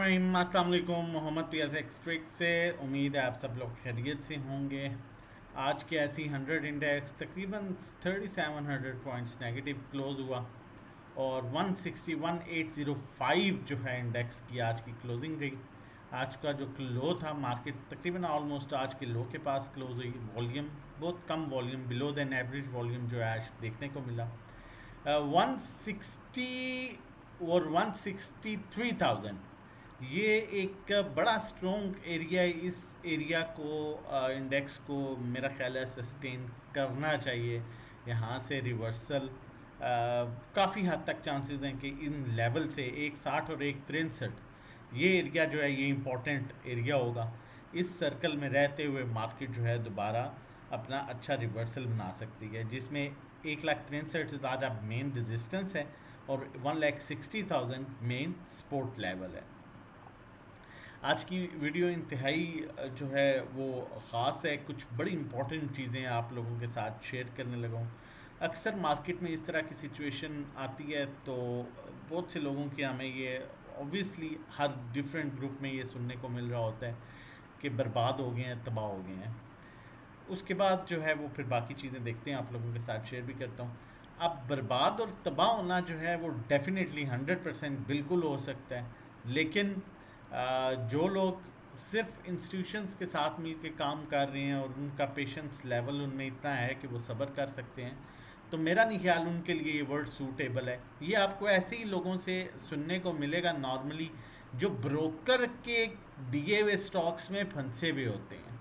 बिस्मिल्लाहिर्रहमानिर्रहीम। अस्सलाम वालेकुम। मोहम्मद पियास एक्सट्रिक से उम्मीद है आप सब लोग खैरियत से होंगे। आज के ऐसी 100 इंडेक्स तकरीबन 3700 पॉइंट्स नेगेटिव क्लोज हुआ और 161,805 जो है इंडेक्स की आज की क्लोजिंग रही। आज का जो लो था मार्केट तकरीबन ऑलमोस्ट आज के लो के पास क्लोज हुई। वॉल्यूम बहुत कम, volume below than average volume जो है आज देखने को मिला। 160 और 163,000 ये एक बड़ा स्ट्रॉन्ग एरिया है। इस एरिया को इंडेक्स को मेरा ख्याल है सस्टेन करना चाहिए। यहाँ से रिवर्सल काफ़ी हद तक चांसेस हैं कि इन लेवल से 160 और 163 ये एरिया जो है ये इम्पोर्टेंट एरिया होगा। इस सर्कल में रहते हुए मार्केट जो है दोबारा अपना अच्छा रिवर्सल बना सकती है, जिसमें 1,63,000 से ज़्यादा मेन रेजिस्टेंस है और 1,60,000 मेन सपोर्ट लेवल है। आज की वीडियो इंतहाई जो है वो ख़ास है। कुछ बड़ी इंपॉर्टेंट चीज़ें आप लोगों के साथ शेयर करने लगा हूँ। अक्सर मार्केट में इस तरह की सिचुएशन आती है तो बहुत से लोगों की हमें ये ऑब्वियसली हर डिफरेंट ग्रुप में ये सुनने को मिल रहा होता है कि बर्बाद हो गए हैं, तबाह हो गए हैं। उसके बाद जो है वो फिर बाकी चीज़ें देखते हैं, आप लोगों के साथ शेयर भी करता हूँ। अब बर्बाद और तबाह होना जो है वो डेफिनेटली 100% बिल्कुल हो सकता है, लेकिन जो लोग सिर्फ इंस्टीट्यूशंस के साथ मिल के काम कर रहे हैं और उनका पेशेंस लेवल उनमें इतना है कि वो सब्र कर सकते हैं, तो मेरा नहीं ख्याल उनके लिए ये वर्ड सूटेबल है। ये आपको ऐसे ही लोगों से सुनने को मिलेगा नॉर्मली जो ब्रोकर के दिए हुए स्टॉक्स में फंसे हुए होते हैं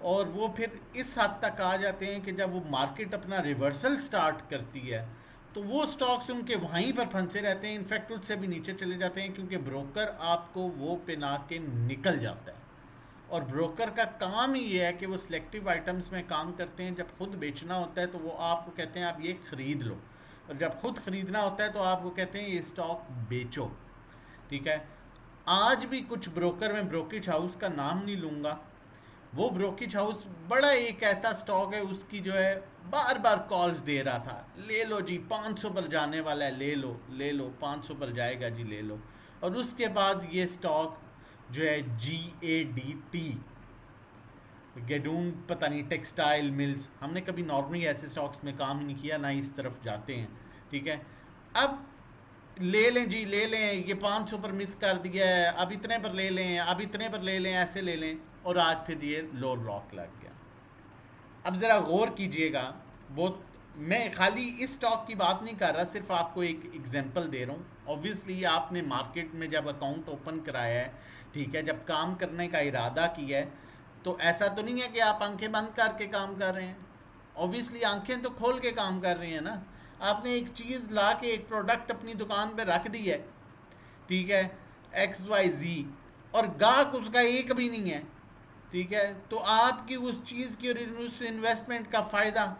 और वो फिर इस हद तक आ जाते हैं कि जब वो मार्केट अपना रिवर्सल स्टार्ट करती है तो वो स्टॉक्स उनके वहीं पर फंसे रहते हैं, इनफैक्ट उससे भी नीचे चले जाते हैं, क्योंकि ब्रोकर आपको वो पिना के निकल जाता है। और ब्रोकर का काम ही ये है कि वो सिलेक्टिव आइटम्स में काम करते हैं। जब खुद बेचना होता है तो वो आपको कहते हैं आप ये ख़रीद लो, और जब खुद ख़रीदना होता है तो आपको कहते हैं ये स्टॉक बेचो। ठीक है। आज भी कुछ ब्रोकर, में ब्रोकेज हाउस का नाम नहीं लूँगा, वो ब्रोकेज हाउस बड़ा एक ऐसा स्टॉक है, उसकी जो है बार बार कॉल्स दे रहा था, ले लो जी 500 पर जाने वाला है, ले लो 500 पर जाएगा जी, ले लो। और उसके बाद ये स्टॉक जो है GADT, गेडून पता नहीं टेक्सटाइल मिल्स, हमने कभी नॉर्मली ऐसे स्टॉक्स में काम ही नहीं किया, ना इस तरफ जाते हैं। ठीक है। अब ले लें जी, ले लें, ये 500 पर मिस कर दिया है, अब इतने पर ले लें, अब इतने पर ले लें, ऐसे ले लें, और आज फिर ये लो लॉक लग गया। अब ज़रा गौर कीजिएगा, बहुत मैं खाली इस स्टॉक की बात नहीं कर रहा, सिर्फ आपको एक एग्जांपल दे रहा हूँ। ऑब्वियसली आपने मार्केट में जब अकाउंट ओपन कराया है, ठीक है, जब काम करने का इरादा किया है, तो ऐसा तो नहीं है कि आप आंखें बंद करके काम कर रहे हैं। ऑब्वियसली आंखें तो खोल के काम कर रहे हैं ना। आपने एक चीज़ ला के, एक प्रोडक्ट अपनी दुकान पे रख दी है, ठीक है, XYZ, और गाहक उसका एक भी नहीं है, ठीक है, तो आपकी उस चीज़ की और उस इन्वेस्टमेंट का फ़ायदा,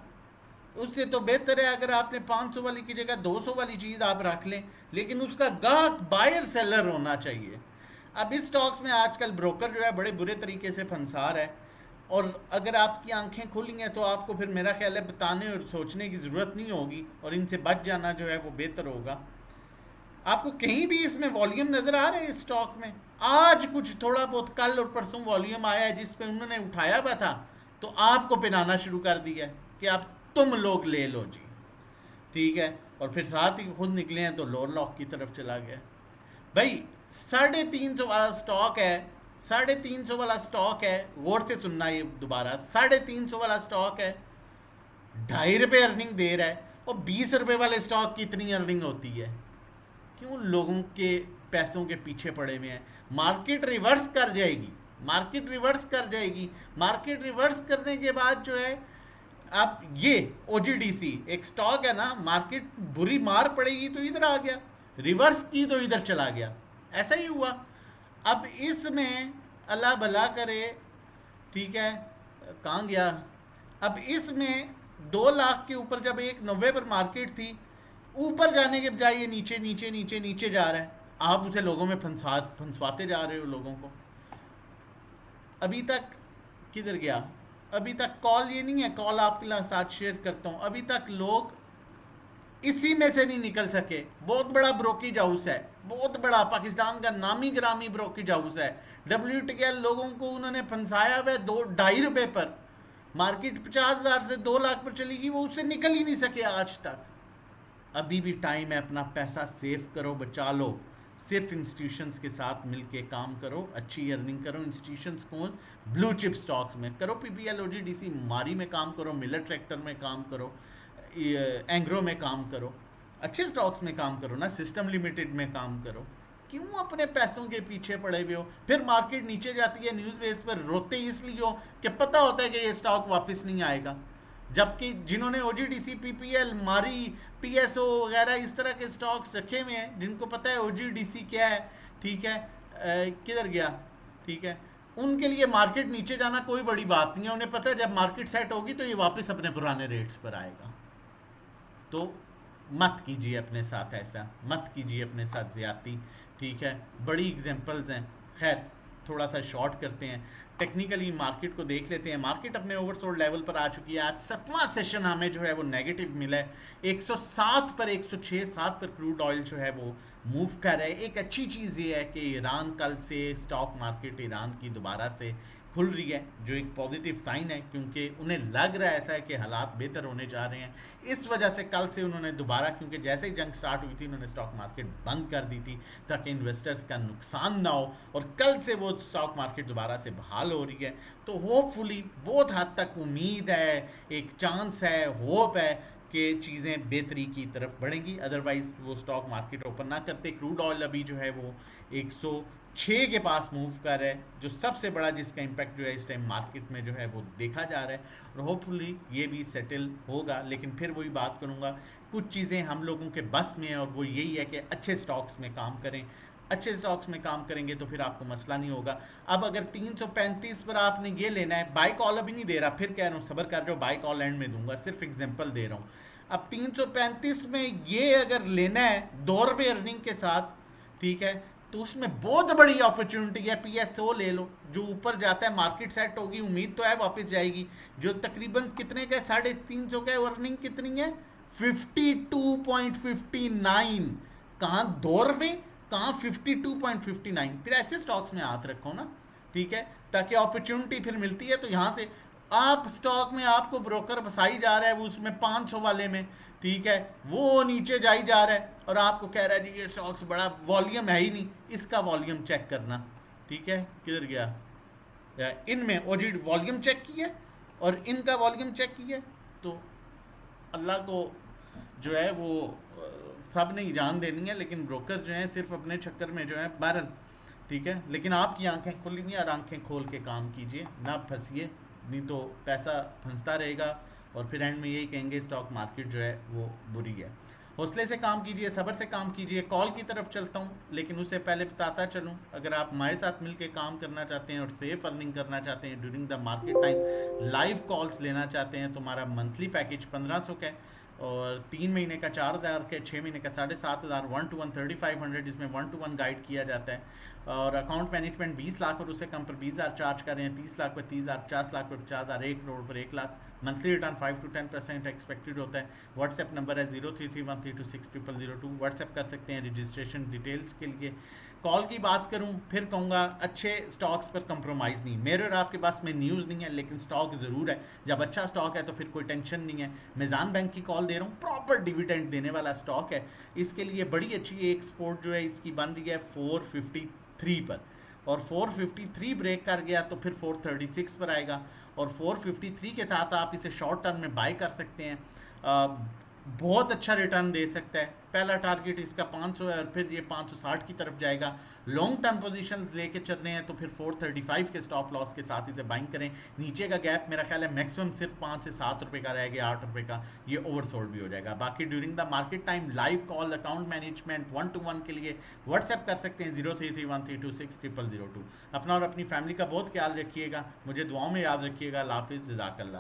उससे तो बेहतर है अगर आपने 500 वाली की जगह 200 वाली चीज़ आप रख लें, लेकिन उसका गाहक बायर सेलर होना चाहिए। अब इस स्टॉक्स में आजकल ब्रोकर जो है बड़े बुरे तरीके से फंसार है, और अगर आपकी आंखें खुली हैं तो आपको फिर मेरा ख्याल है बताने और सोचने की ज़रूरत नहीं होगी, और इनसे बच जाना जो है वो बेहतर होगा। आपको कहीं भी इसमें वॉल्यूम नज़र आ रहा है इस स्टॉक में? आज कुछ थोड़ा बहुत कल और परसों वॉल्यूम आया है जिस पे उन्होंने उठाया हुआ था, तो आपको पिनाना शुरू कर दिया है कि आप तुम लोग ले लो जी, ठीक है, और फिर साथ ही खुद निकले हैं तो लोअर लॉक की तरफ चला गया। भाई 350 वाला स्टॉक है, 350 वाला स्टॉक है, गौर से सुनना ये दोबारा, 350 वाला स्टॉक है, ₹2.5 अर्निंग दे रहा है, और ₹20 वाले स्टॉक की इतनी अर्निंग होती है। क्यों लोगों के पैसों के पीछे पड़े हुए हैं? मार्केट रिवर्स कर जाएगी, मार्केट रिवर्स कर जाएगी। मार्केट रिवर्स करने के बाद जो है, अब ये OGDC एक स्टॉक है ना, मार्केट बुरी मार पड़ेगी तो इधर आ गया, रिवर्स की तो इधर चला गया, ऐसा ही हुआ। अब इसमें अल्लाह भला करे, ठीक है, कहाँ गया, अब इसमें 2 लाख के ऊपर जब 190 पर मार्केट थी, ऊपर जाने के बजाय ये नीचे नीचे नीचे नीचे जा रहा है। आप उसे लोगों में फंसवाते जा रहे हो लोगों को। अभी तक किधर गया? अभी तक कॉल ये नहीं है, कॉल आपके साथ शेयर करता हूँ। अभी तक लोग इसी में से नहीं निकल सके। बहुत बड़ा ब्रोकेज हाउस है, बहुत बड़ा, पाकिस्तान का नामी गिरामी ब्रोकेज हाउस है। WTL लोगों को उन्होंने फंसाया हुआ है 2-2.5 रुपए पर। मार्केट 50,000 से 2 लाख पर चली गई, वो उससे निकल ही नहीं सके आज तक। अभी भी टाइम है, अपना पैसा सेव करो, बचा लो। सिर्फ इंस्टीट्यूशंस के साथ मिलके काम करो, अच्छी अर्निंग करो। इंस्टीट्यूशंस को ब्लू चिप स्टॉक्स में करो, PPL OGDC मारी में काम करो, मिलर ट्रैक्टर में काम करो, एंग्रो में काम करो, अच्छे स्टॉक्स में काम करो ना, सिस्टम लिमिटेड में काम करो। क्यों अपने पैसों के पीछे पड़े हुए हो? फिर मार्केट नीचे जाती है, न्यूज़ बेस पर रोते इसलिए हो कि पता होता है कि ये स्टॉक वापस नहीं आएगा। जबकि जिन्होंने OGDC, PPL, मारी, PSO वगैरह इस तरह के स्टॉक्स रखे हुए हैं, जिनको पता है OGDC क्या है, ठीक है, किधर गया, ठीक है, उनके लिए मार्केट नीचे जाना कोई बड़ी बात नहीं है। उन्हें पता है जब मार्केट सेट होगी तो ये वापस अपने पुराने रेट्स पर आएगा। तो मत कीजिए अपने साथ ऐसा, मत कीजिए अपने साथ ज़्यादती, ठीक है। बड़ी एग्जांपल्स हैं। खैर, थोड़ा सा शॉर्ट करते हैं, टेक्निकली मार्केट को देख लेते हैं। मार्केट अपने ओवरसोल्ड लेवल पर आ चुकी है। आज 7वां सेशन हमें जो है वो नेगेटिव मिला है। 107 पर, 106-7 पर क्रूड ऑयल जो है वो मूव कर रहा है। एक अच्छी चीज़ ये है कि ईरान कल से स्टॉक मार्केट ईरान की दोबारा से खुल रही है, जो एक पॉजिटिव साइन है, क्योंकि उन्हें लग रहा है ऐसा है कि हालात बेहतर होने जा रहे हैं। इस वजह से कल से उन्होंने दोबारा, क्योंकि जैसे ही जंग स्टार्ट हुई थी उन्होंने स्टॉक मार्केट बंद कर दी थी ताकि इन्वेस्टर्स का नुकसान ना हो, और कल से वो स्टॉक मार्केट दोबारा से बहाल हो रही है। तो होपफुली बहुत हद तक उम्मीद है, एक चांस है, होप है कि चीज़ें बेहतरी की तरफ बढ़ेंगी। अदरवाइज़ वो स्टॉक मार्केट ओपन ना करते। क्रूड ऑयल अभी जो है वो 106 के पास मूव कर रहा है, जो सबसे बड़ा जिसका इम्पैक्ट जो है इस टाइम मार्केट में जो है वो देखा जा रहा है, और होपफुली ये भी सेटल होगा। लेकिन फिर वही बात करूँगा, कुछ चीज़ें हम लोगों के बस में है, और वो यही है कि अच्छे स्टॉक्स में काम करें। अच्छे स्टॉक्स में काम करेंगे तो फिर आपको मसला नहीं होगा। अब अगर 335 पर आपने ये लेना है, बाई कॉल अभी नहीं दे रहा, फिर कह रहा हूँ सब्र कर जाओ, बाई कॉल एंड में दूंगा, सिर्फ एग्जांपल दे रहा हूँ। अब 335 में ये अगर लेना है 2 रुपये अर्निंग के साथ, ठीक है, तो उसमें बहुत बड़ी अपॉर्चुनिटी है। PSO ले लो, जो ऊपर जाता है मार्केट सेट होगी, उम्मीद तो है वापस जाएगी, जो तकरीबन कितने का है, 350 का है। अर्निंग कितनी है, 52.59। कहाँ 2 रुपये, कहाँ 52.59। फिर ऐसे स्टॉक्स में हाथ रखो ना, ठीक है, ताकि अपॉर्चुनिटी फिर मिलती है। तो यहाँ से आप स्टॉक में आपको ब्रोकर फंसाई जा रहा है, वो उसमें 500 वाले में, ठीक है, वो नीचे जाई जा रहा है, और आपको कह रहा है जी ये स्टॉक्स बड़ा वॉल्यूम है ही नहीं, इसका वॉल्यूम चेक करना, ठीक है, किधर गया, इनमें ओजी वॉल्यूम चेक किया और इनका वॉल्यूम चेक किया, तो अल्लाह को जो है वो सब नहीं जान देनी है, लेकिन ब्रोकर जो हैं सिर्फ अपने चक्कर में जो है बहरल, ठीक है। लेकिन आपकी आंखें खुली नहीं, और आंखें खोल के काम कीजिए, ना फंसिए, नहीं तो पैसा फंसता रहेगा, और फिर एंड में यही कहेंगे स्टॉक मार्केट जो है वो बुरी है। हौसले से काम कीजिए, सब्र से काम कीजिए। कॉल की तरफ चलता हूँ, लेकिन उससे पहले बताता चलूँ, अगर आप हमारे साथ मिलकर काम करना चाहते हैं और सेफ अर्निंग करना चाहते हैं during the market time, live calls लेना चाहते हैं, तो हमारा मंथली पैकेज 1500 का है, और 3 महीने का 4000 का, 6 महीने का 7500, 1-to-1 3500, जिसमें 1-to-1 गाइड किया जाता है, और अकाउंट मैनेजमेंट 20 लाख और उससे कम पर 20,000 चार्ज कर रहे हैं, 30 लाख पर 30,000, 50 लाख पर 50,000, 1 करोड़ पर 1 lakh. Monthly return 5 to 10% expected होता है। व्हाट्सएप नंबर है 0331326002। व्हाट्सएप कर सकते हैं रजिस्ट्रेशन डिटेल्स के लिए। कॉल की बात करूं, फिर कहूँगा अच्छे स्टॉक्स पर कंप्रोमाइज़ नहीं। मेरे और आपके पास में न्यूज़ नहीं है, लेकिन स्टॉक ज़रूर है। जब अच्छा स्टॉक है तो फिर कोई टेंशन नहीं है। मिज़ान बैंक की कॉल दे रहा हूँ, प्रॉपर डिविडेंड देने वाला स्टॉक है। इसके लिए बड़ी अच्छी एक सपोर्ट जो है इसकी बन रही है 453 पर, और 453 ब्रेक कर गया तो फिर 436 पर आएगा, और 453 के साथ आप इसे शॉर्ट टर्म में बाय कर सकते हैं। बहुत अच्छा रिटर्न दे सकता है। पहला टारगेट इसका 500 है, और फिर ये 560 की तरफ जाएगा। लॉन्ग टर्म पोजीशंस लेके चल रहे हैं तो फिर 435 के स्टॉप लॉस के साथ इसे बाइंग करें। नीचे का गैप मेरा ख्याल है मैक्सिमम सिर्फ 5 से 7 रुपये का रहेगा, 8 रुपये का, ये ओवरसोल्ड भी हो जाएगा। बाकी during the market time live call, account management 1-to-1 के लिए व्हाट्सएप कर सकते हैं 0331326002। अपना और अपनी फैमिली का बहुत ख्याल रखिएगा, मुझे दुआओं में याद रखिएगा। अल्लाह हाफिज़, जज़ाकल्लाह।